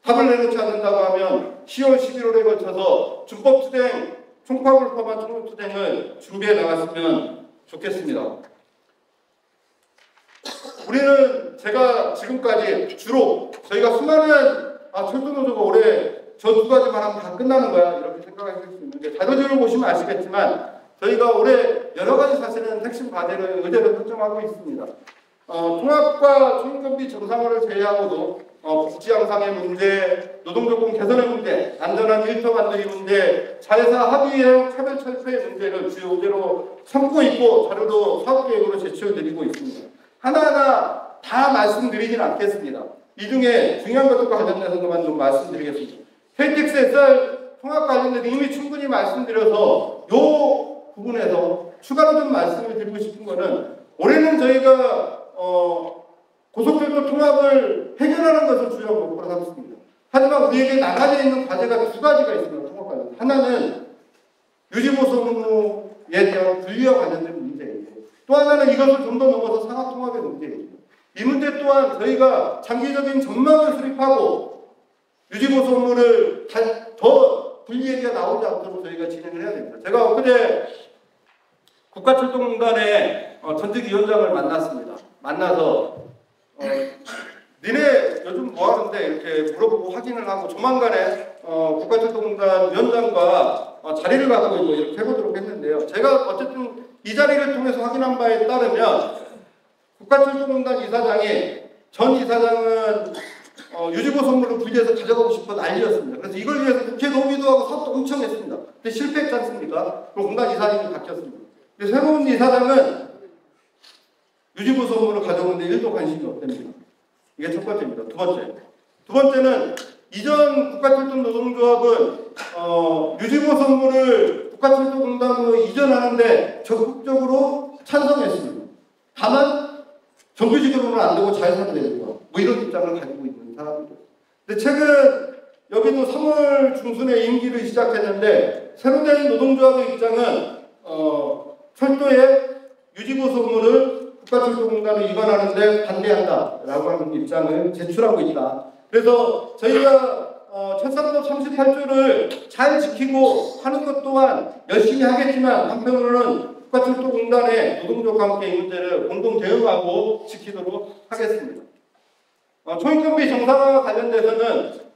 답을 내놓지 않는다고 하면 10월, 11월에 걸쳐서 준법투쟁, 총파업을 포함한 총력투쟁을 준비해 나갔으면 좋겠습니다. 우리는 제가 지금까지 주로 저희가 수많은 철도노조가 올해 저 두 가지만 하면 다 끝나는 거야 이렇게 생각하실 수 있는데 자료지를 보시면 아시겠지만 저희가 올해 여러 가지 사실은 핵심 과제를 의제를 설정하고 있습니다. 통합과 총인건비 정상화를 제외하고도 복지 향상의 문제, 노동조건 개선의 문제, 안전한 일터 만들기 문제, 자회사 합의형 차별 철폐의 문제를 주요 의제로 삼고 있고 자료도 사업계획으로 제출드리고 있습니다. 하나하나 다 말씀드리진 않겠습니다. 이 중에 중요한 것들과 관련돼서만 좀 말씀드리겠습니다. KTX SR 통합 관련돼서 이미 충분히 말씀드려서 이 부분에서 추가로 좀 말씀을 드리고 싶은 거는 올해는 저희가 고속철도 통합을 해결하는 것을 주요 목표로 삼습니다. 하지만 우리에게 나가져 있는 과제가 두 가지가 있습니다. 통합 관련. 하나는 유지보수 업무에 대한 분리와 관련된 문제예요. 또 하나는 이것을 좀 더 넘어서 상하통합의 문제예요. 이 문제 또한 저희가 장기적인 전망을 수립하고 유지보수 업무를 더 분리 얘기가 나오지 않도록 저희가 진행을 해야 됩니다. 제가 엊그제 국가철도공단의 전직위원장을 만났습니다. 만나서 니네 요즘 뭐 하는데 이렇게 물어보고 확인을 하고 조만간에 국가철도공단 위원장과 자리를 갖고 있고 이렇게 해보도록 했는데요. 제가 어쨌든 이 자리를 통해서 확인한 바에 따르면 국가철도공단 이사장이 전 이사장은 유지보수 업무를 분리해서 가져가고 싶어 난리였습니다. 그래서 이걸 위해서 국회 로비도 하고 사업도 엄청 했습니다. 근데 실패했지 않습니까? 그럼 공단 이사장이 바뀌었습니다. 새로운 이사장은 유지보수 업무를 가져오는데 1도 관심이 없답니다. 이게 첫 번째입니다. 두 번째는 이전 국가철도노동조합은 유지보수 업무를 국가철도공단으로 이전하는데 적극적으로 찬성했습니다. 다만 정규직으로는 안 되고 자회사로 되는 거. 뭐 이런 입장을 가지고 있는 사람입니다. 근데 최근 여기도 3월 중순에 임기를 시작했는데 새로 된 노동조합의 입장은 철도의 유지보수 업무를 국가철도공단을 위반하는데 반대한다라고 하는 입장을 제출하고 있다. 그래서 저희가 철산법 38조를 잘 지키고 하는 것 또한 열심히 하겠지만 한편으로는 국가철도공단의 노동조합과 함께 이 문제를 공동 대응하고 지키도록 하겠습니다. 초임금비 정상화와 관련돼서는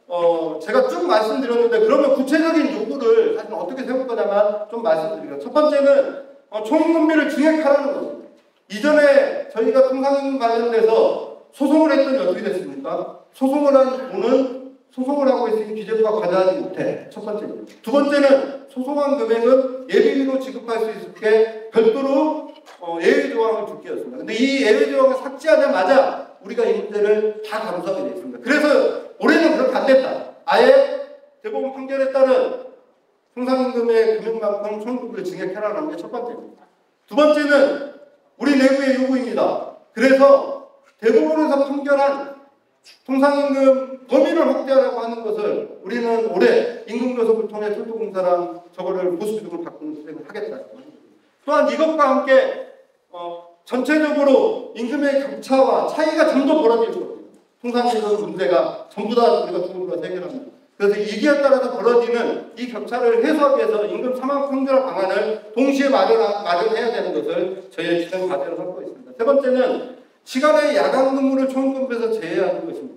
제가 쭉 말씀드렸는데 그러면 구체적인 요구를 사실 어떻게 세울 거냐만 좀 말씀드릴게요. 첫 번째는 초임금비를 증액하라는 겁니다. 이전에 저희가 통상임금 관련돼서 소송을 했더니 어떻게 됐습니까? 소송을 한 돈은 소송을 하고 있으니 기재부가 과다하지 못해. 첫 번째입니다. 두 번째는 소송한 금액은 예비비로 지급할 수 있게 별도로 예외 조항을 줄게였습니다. 근데 이 예외 조항을 삭제하자마자 우리가 이 문제를 다 감수하게 되어 있습니다. 그래서 올해는 그렇게 안 됐다. 아예 대법원 판결에 따른 통상임금의 금액만큼 초임금비를 증액해라는 게 첫 번째입니다. 두 번째는 우리 내부의 요구입니다. 그래서 대법원에서 판결한 통상임금 범위를 확대하라고 하는 것을 우리는 올해 임금교섭을 통해 철도공사랑 저거를 보수비용을 바꾸는 수행을 하겠다. 또한 이것과 함께 전체적으로 임금의 격차와 차이가 좀 더 벌어질 겁니다. 통상임금 문제가 전부 다 우리가 두고가 해결합니다. 그래서 이기에 따라서 벌어지는 이 격차를 해소하기 위해서 임금 사망 평준화 방안을 동시에 마련해야 되는 것을 저희의 진행 과제로 삼고 있습니다. 세 번째는 시간의 야간 근무를 초임금에서 제외하는 것입니다.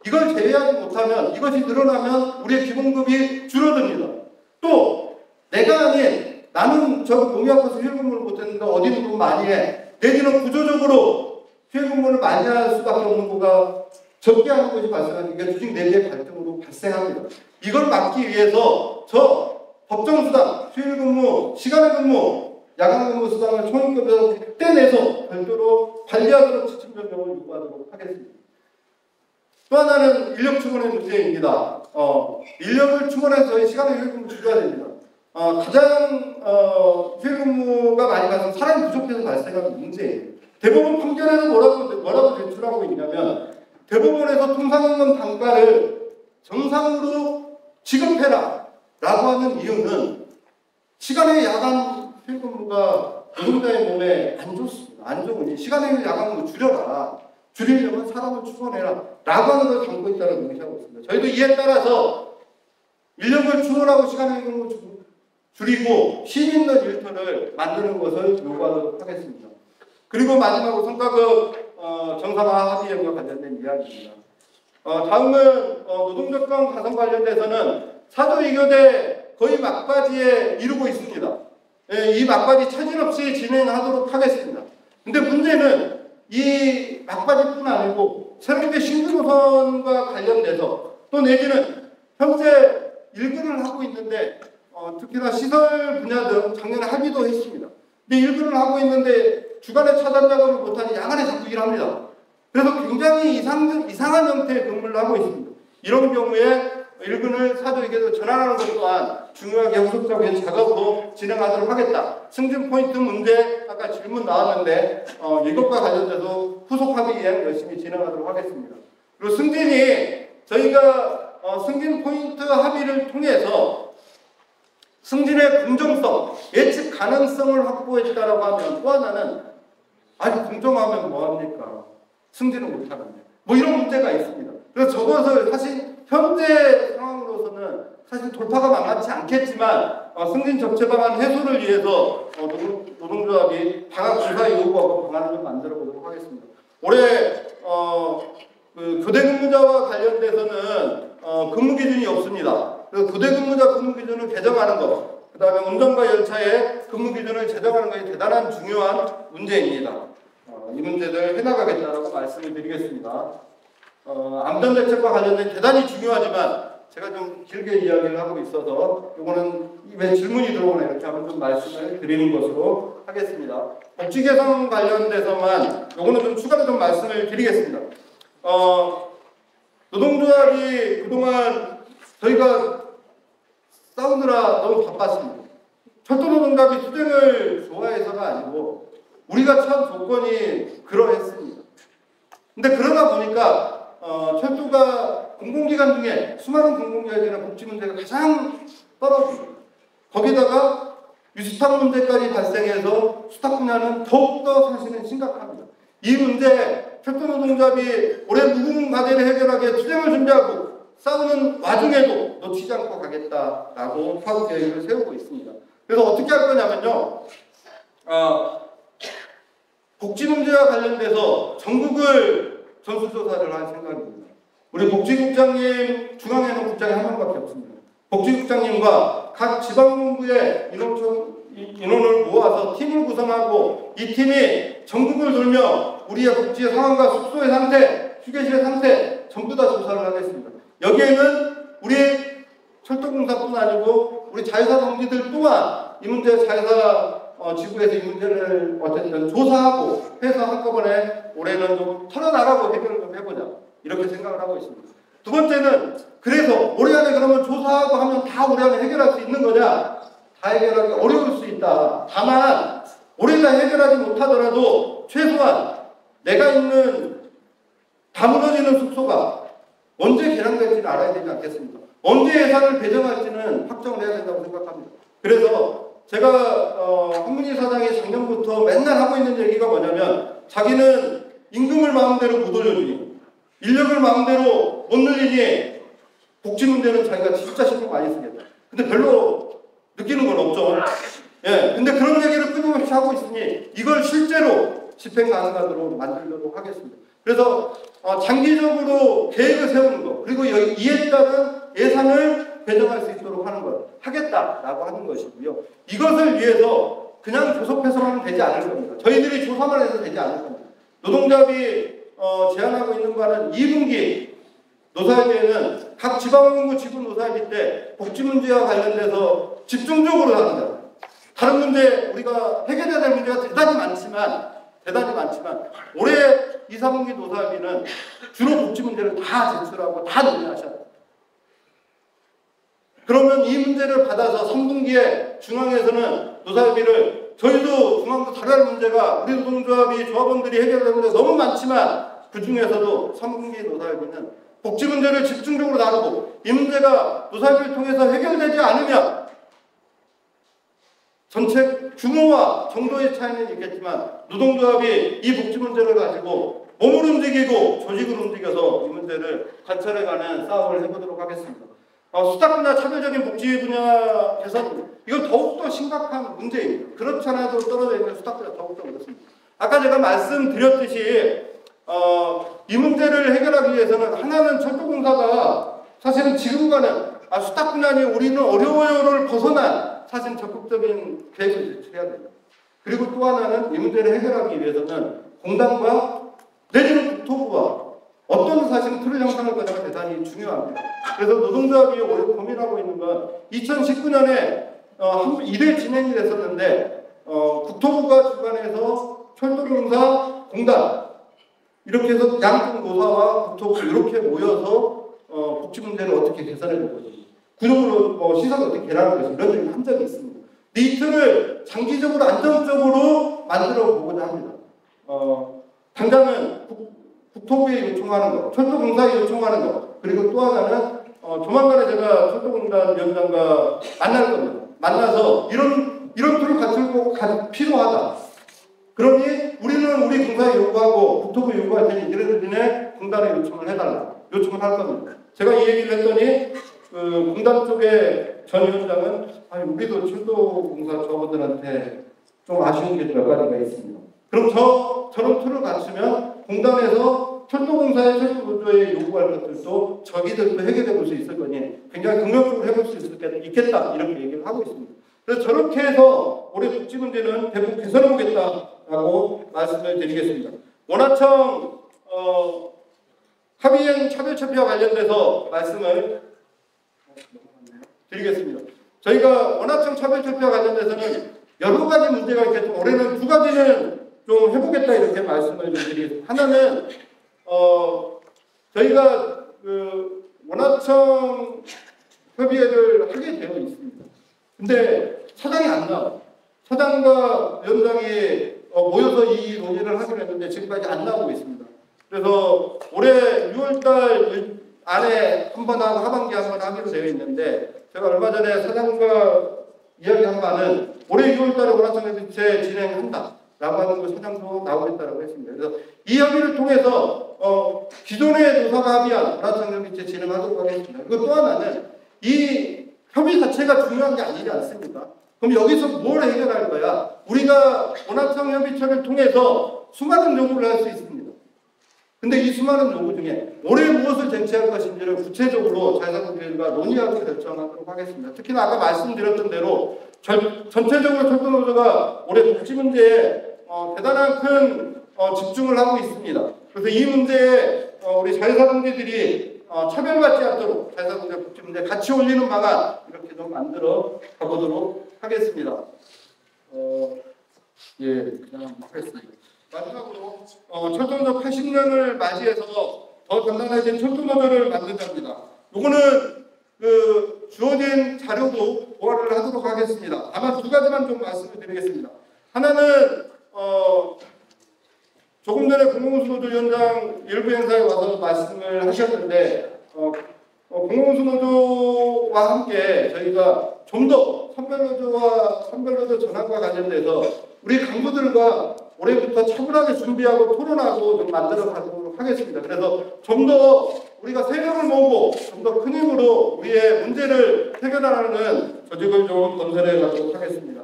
이걸 제외하지 못하면 이것이 늘어나면 우리의 기본급이 줄어듭니다. 또 내가 아닌 나는 저 몸이 아파서 휴일 근무를 못했는데 어디 근무 많이 해. 내지는 구조적으로 휴일 근무를 많이 할 수밖에 없는 거가 적게 하는 것이 발생하니까 조직 내부의 갈등으로 발생합니다. 이걸 막기 위해서 저 법정수당, 휴일 근무, 시간의 근무, 야간 근무 수당을 초임금에서 그때 내서 별도로 관리하도록 지침 변경을 요구하도록 하겠습니다. 또 하나는 인력 충원의 문제입니다. 인력을 충원해서 저희 시간의 휴일 근무 줄여야 됩니다. 가장 휴일 근무가 많이 가서 사람이 부족해서 발생하는 문제예요. 대법원 판결에서 뭐라고 제출하고 있냐면 대법원에서 통상임금 단가를 정상으로 지급해라 라고 하는 이유는 시간의 야간 휴일 근무가 노동자의 몸에 안 좋습니다. 안 좋으니 시간의 야간 근무 줄여라. 줄이려면 사람을 충원해라 라고 하는 걸 담고 있다고 명시하고 있습니다. 저희도 이에 따라서 인력을 충원하고 시간의 근무 줄이고 힘 있는 일터를 만드는 것을 요구하도록 하겠습니다. 그리고 마지막으로 성과급 정상화 합의형과 관련된 이야기입니다. 다음은 노동조건 가성 관련돼서는 사조이교대 거의 막바지에 이르고 있습니다. 이 막바지 차질 없이 진행하도록 하겠습니다. 근데 문제는 이 막바지뿐 아니고 새롭게 신규 노선과 관련돼서 또 내지는 현재 일근을 하고 있는데 특히나 시설 분야 등 작년에 합의도 했습니다. 근데 일근을 하고 있는데 주간에 차단 작업을 못하니 야간에 자꾸 일합니다. 그래서 굉장히 이상한 형태의 근무를 하고 있습니다. 이런 경우에 일근을 사조에게도 전환하는 것 또한 중요하게 후속적인 작업으로 진행하도록 하겠다. 승진 포인트 문제 아까 질문 나왔는데 이것과 관련돼서 후속 합의 이행 열심히 진행하도록 하겠습니다. 그리고 승진이 저희가 승진 포인트 합의를 통해서 승진의 공정성, 예측 가능성을 확보했다라고 하면 또 하나는 아니 공정하면 뭐합니까? 승진을 못하는데 뭐 이런 문제가 있습니다. 그래서 저것을 사실 현재 상황으로서는 사실 돌파가 만만치 않겠지만 승진 적체 방안 해소를 위해서 노동조합이 방학 주사 요구하고 방안을 좀 만들어 보도록 하겠습니다. 올해 그 교대 근무자와 관련돼서는 근무 기준이 없습니다. 그래서 교대 근무자 근무 기준을 개정하는 것, 그 다음에 운전과 열차의 근무 기준을 제정하는 것이 대단한 중요한 문제입니다. 이 문제를 해나가겠다라고 말씀을 드리겠습니다. 안전대책과 관련된 대단히 중요하지만 제가 좀 길게 이야기를 하고 있어서 이거는 왜 질문이 들어오나 이렇게 한번 좀 말씀을 드리는 것으로 하겠습니다. 복지 개선 관련돼서만 이거는 좀 추가로 좀 말씀을 드리겠습니다. 노동조합이 그동안 저희가 싸우느라 너무 바빴습니다. 철도노동조합이 투쟁을 좋아해서가 아니고 우리가 처한 조건이 그러했습니다. 근데 그러다 보니까 철도가 공공기관 중에 수많은 공공기관이나 복지 문제가 가장 떨어집니다. 거기다가 유스탁 문제까지 발생해서 수탁 분야는 더욱더 사실은 심각합니다. 이 문제 철도노동조합이 올해 무궁 과제를 해결하기 위해 투쟁을 준비하고 싸우는 와중에도 놓치지 않고 가겠다라고 사후 계획을 세우고 있습니다. 그래서 어떻게 할 거냐면요. 복지 문제와 관련돼서 전국을 전수조사를 할 생각입니다. 우리 복지국장님, 중앙에는 국장이 한 명밖에 없습니다. 복지국장님과 각 지방본부의 인원을 모아서 팀을 구성하고 이 팀이 전국을 돌며 우리의 복지의 상황과 숙소의 상태, 휴게실의 상태 전부 다 조사를 하겠습니다. 여기에는 우리 철도공사뿐 아니고 우리 자회사 동지들 또한 이 문제 자회사 지구에서 이 문제를 어쨌든 조사하고 해서 한꺼번에 올해는 좀 털어나가고 해결을 좀 해보자 이렇게 생각을 하고 있습니다. 두 번째는 그래서 올해 안에 그러면 조사하고 하면 다 올해 안에 해결할 수 있는 거냐? 다 해결하기 어려울 수 있다. 다만 올해 다 해결하지 못하더라도 최소한 내가 있는 다 무너지는 숙소가 언제 개량될지는 알아야 되지 않겠습니까? 언제 예산을 배정할지는 확정을 해야 된다고 생각합니다. 그래서 제가 한문희 사장이 작년부터 맨날 하고 있는 얘기가 뭐냐면 자기는 임금을 마음대로 못 올려주니 인력을 마음대로 못 늘리니 복지 문제는 자기가 진짜 신경 많이 쓰겠다. 근데 별로 느끼는 건 없죠. 예, 근데 그런 얘기를 끊임없이 하고 있으니 이걸 실제로 집행 가능하도록 만들도록 하겠습니다. 그래서 장기적으로 계획을 세우는 것 그리고 이에 따른 예산을 배정할 수 있도록 하는 것 하겠다라고 하는 것이고요. 이것을 위해서 그냥 조섭해서만 되지 않을 겁니다. 저희들이 조사만 해서 되지 않을 겁니다. 노동조합이 제안하고 있는 바는 2분기 노사협의회는 각 지방본부 지구 노사협의 때 복지 문제와 관련돼서 집중적으로 합니다. 다른 문제 우리가 해결해야 될 문제가 대단히 많지만 올해 2, 3분기 노사협의는 주로 복지 문제를 다 제출하고 다 논의하셔야 됩니다. 그러면 이 문제를 받아서 3분기에 중앙에서는 노사협의를 저희도 중앙도 다뤄야 할 문제가 우리 노동조합이 조합원들이 해결해야 할 문제가 너무 많지만 그 중에서도 3분기 노사협의는 복지 문제를 집중적으로 다루고 이 문제가 노사협의를 통해서 해결되지 않으면 전체 규모와 정도의 차이는 있겠지만 노동조합이 이 복지 문제를 가지고 몸을 움직이고 조직을 움직여서 이 문제를 관철해가는 싸움을 해보도록 하겠습니다. 수탁 분야 차별적인 복지 분야 개선 이건 더욱더 심각한 문제입니다. 그렇지 않아도 떨어져 있는 수탁 분야 더욱더 그렇습니다. 아까 제가 말씀드렸듯이 이 문제를 해결하기 위해서는 하나는 철도공사가 사실은 지금과는 수탁 분야니 우리는 어려워요를 벗어난 사실 적극적인 계획을 제출해야 됩니다. 그리고 또 하나는 이 문제를 해결하기 위해서는 공단과 내지는 국토부와 어떤 사실은 틀을 형성할 거냐가 대단히 중요합니다. 그래서 노동조합이 올해 고민하고 있는 건 2019년에 1회 진행이 됐었는데 국토부가 주관해서 철도공사, 공단 이렇게 해서 양쪽 노사와 국토부 이렇게 모여서 복지 문제를 어떻게 개선해 볼 것인지 구조로 시설을 어떻게 개량할 것인지 이런 얘기를 한 적이 있습니다. 이 틀을 장기적으로 안정적으로 만들어 보고자 합니다. 당장은 국토부에 요청하는 것, 철도공사에 요청하는 것, 그리고 또 하나는 조만간에 제가 철도공단 위원장과 만날 겁니다. 만나서 이런 툴을 갖추고 필요하다. 그러니 우리는 우리 공사에 요구하고 국토부에 요구할 테니 이들의 공단에 요청을 해달라. 요청을 할 겁니다. 제가 이 얘기를 했더니 공단 쪽에 전 위원장은 우리도 철도공사 조합원들한테 좀 아쉬운 게 몇 가지가 있습니다. 그럼 저런 툴을 갖추면 공단에서 철도공사의 철도구조에 요구할 것들도 저기들도 해결해 볼 수 있을 거니 굉장히 긍정적으로 해볼 수 있겠다 이렇게 얘기를 하고 있습니다. 그래서 저렇게 해서 올해 복지 문제는 대부분 개선해 보겠다라고 말씀을 드리겠습니다. 원하청 합의행 차별체피와 관련돼서 말씀을 드리겠습니다. 저희가 원하청 차별체피와 관련돼서는 여러 가지 문제가 있겠지만 올해는 두 가지는 좀 해보겠다 이렇게 말씀을 드리겠습니다. 하나는 저희가 원하청 협의회를 하게 되어 있습니다. 근데 사장이 안 나와요. 사장과 위원장이 모여서 이 논의를 하기로 했는데 지금까지 안 나오고 있습니다. 그래서 올해 6월달 안에 한 번 하고 하반기에 한 번 하기로 되어 있는데 제가 얼마 전에 사장과 이야기한 바는 올해 6월달에 원하청 협의체 진행한다. 하는 그 사장도 나오겠다라고 했습니다. 그래서 이 협의를 통해서 기존의 노사가 합의한 문화창조업체 진행하도록 하겠습니다. 그리고 또 하나는 이 협의 자체가 중요한 게 아니지 않습니까? 그럼 여기서 뭘 해결할 거야? 우리가 문화창조협의체를 통해서 수많은 요구를 할 수 있습니다. 근데 이 수많은 요구 중에 올해 무엇을 쟁취할 것인지를 구체적으로 자유사공제가 논의하고 결정하도록 하겠습니다. 특히나 아까 말씀드렸던 대로 전체적으로 철도노조가 올해 복지 문제에 대단한 큰 집중을 하고 있습니다. 그래서 이 문제에 우리 자유사공제들이 차별받지 않도록 자유사공제 복지 문제 같이 올리는 방안 이렇게 좀 만들어 가보도록 하겠습니다. 그냥 하겠습니다. 마지막으로 철도노조 80년을 맞이해서 더 단단해진 철도노조를 만든답니다. 요거는 주어진 자료도 보완을 하도록 하겠습니다. 다만 두 가지만 좀 말씀을 드리겠습니다. 하나는 조금 전에 공공운수노조위원장 일부 행사에 와서 말씀을 하셨는데 공공운수노조와 함께 저희가 좀 더 선별노조 전환과 관련돼서 우리 간부들과 올해부터 차분하게 준비하고 토론하고 좀 만들어 가도록 하겠습니다. 그래서 좀 더 우리가 세력을 모으고 좀 더 큰 힘으로 우리의 문제를 해결하는 조직을 좀 건설해 가도록 하겠습니다.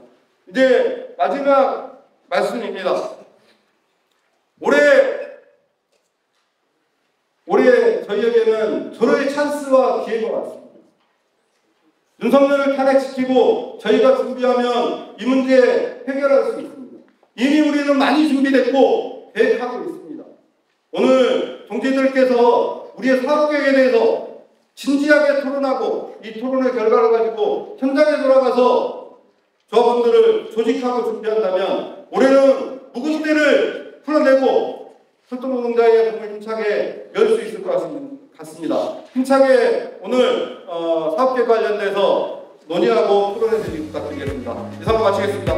이제 마지막 말씀입니다. 올해 저희에게는 절호의 찬스와 기회가 왔습니다. 윤석열을 탄핵시키고 저희가 준비하면 이 문제 해결할 수 있습니다. 이미 우리는 많이 준비됐고 계획하고 있습니다. 오늘 동지들께서 우리의 사업계획에 대해서 진지하게 토론하고 이 토론의 결과를 가지고 현장에 돌아가서 조합원들을 조직하고 준비한다면 올해는 묵은 때를 풀어내고 철도노동자의 몸을 힘차게 열 수 있을 것 같습니다. 힘차게 오늘 사업계획 관련돼서 논의하고 토론해 주시기 부탁드리겠습니다. 이상으로 마치겠습니다.